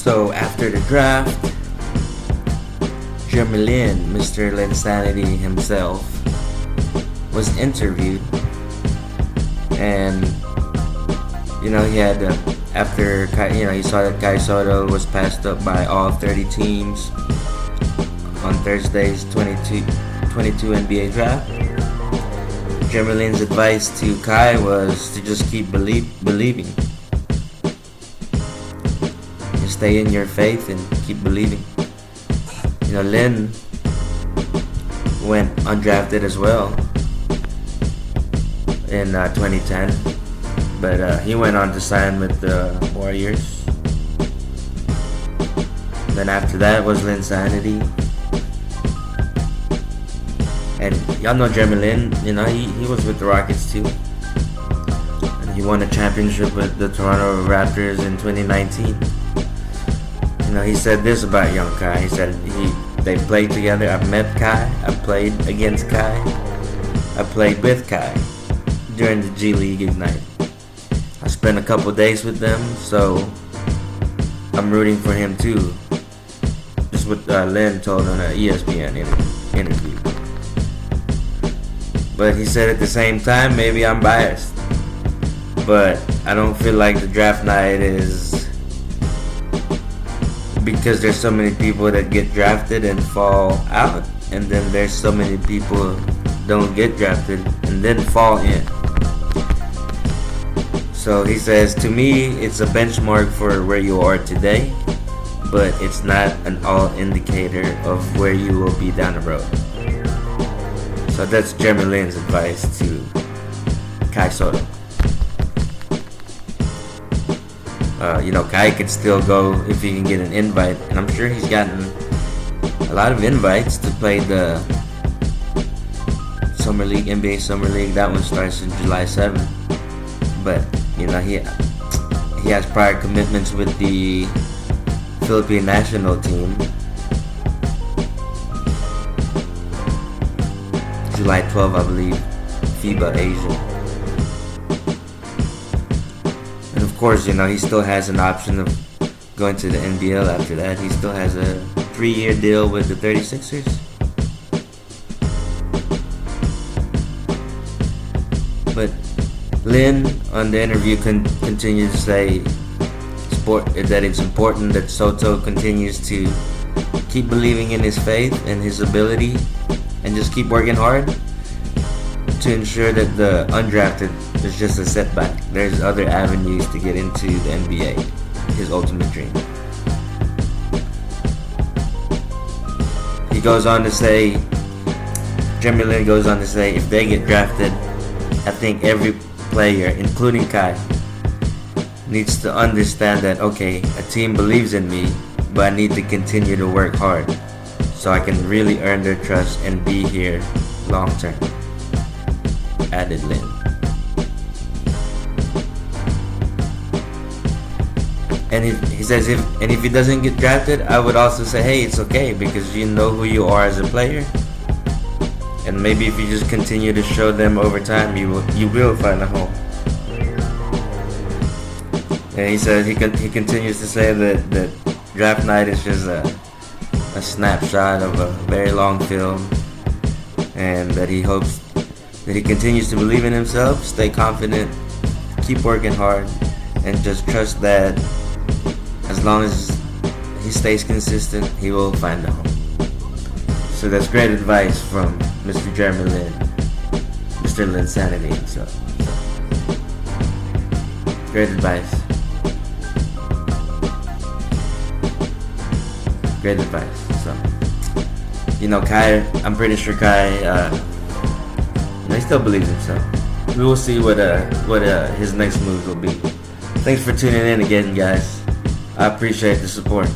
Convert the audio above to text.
So after the draft, Jeremy Lin, Mr. Linsanity himself, was interviewed, and he had after he saw that Kai Sotto was passed up by all 30 teams on Thursday's 22 NBA draft. Jeremy Lin's advice to Kai was to just keep believing. Just stay in your faith and keep believing. Lin went undrafted as well in 2010, but he went on to sign with the Warriors. Then after that was Linsanity. And y'all know Jeremy Lin, he was with the Rockets too. And he won a championship with the Toronto Raptors in 2019. He said this about young Kai. He said they played together. I've met Kai. I played against Kai. I played with Kai during the G League Ignite. I spent a couple days with them, so I'm rooting for him too. Just what Lin told on an ESPN interview. But he said at the same time, maybe I'm biased, but I don't feel like the draft night is, because there's so many people that get drafted and fall out, and then there's so many people don't get drafted and then fall in. So he says, to me, it's a benchmark for where you are today, but it's not an all indicator of where you will be down the road. So that's Jeremy Lin's advice to Kai Sotto. Kai could still go if he can get an invite, and I'm sure he's gotten a lot of invites to play the Summer League, NBA Summer League. That one starts in July 7th. But he has prior commitments with the Philippine national team. July 12th, I believe, FIBA Asia. And of course, he still has an option of going to the NBL after that. He still has a 3-year deal with the 36ers. But Lin, on the interview, continued to say that it's important that Sotto continues to keep believing in his faith and his ability, and just keep working hard to ensure that the undrafted is just a setback. There's other avenues to get into the NBA, his ultimate dream. Jeremy Lin goes on to say, if they get drafted, I think every player, including Kai, needs to understand that, okay, a team believes in me, but I need to continue to work hard so I can really earn their trust and be here long term, added Lin. And he says if he doesn't get drafted, I would also say, hey, it's okay, because you know who you are as a player, and maybe if you just continue to show them over time, you will find a home. And he said he continues to say that draft night is just a snapshot of a very long film, and that he hopes that he continues to believe in himself, stay confident, keep working hard, and just trust that as long as he stays consistent, he will find a home. So that's great advice from Mr. Jeremy Lin, Mr. Linsanity himself. Great advice. Great advice. So, Kai, I'm pretty sure Kai, he still believes himself. We will see what his next moves will be. Thanks for tuning in again, guys. I appreciate the support.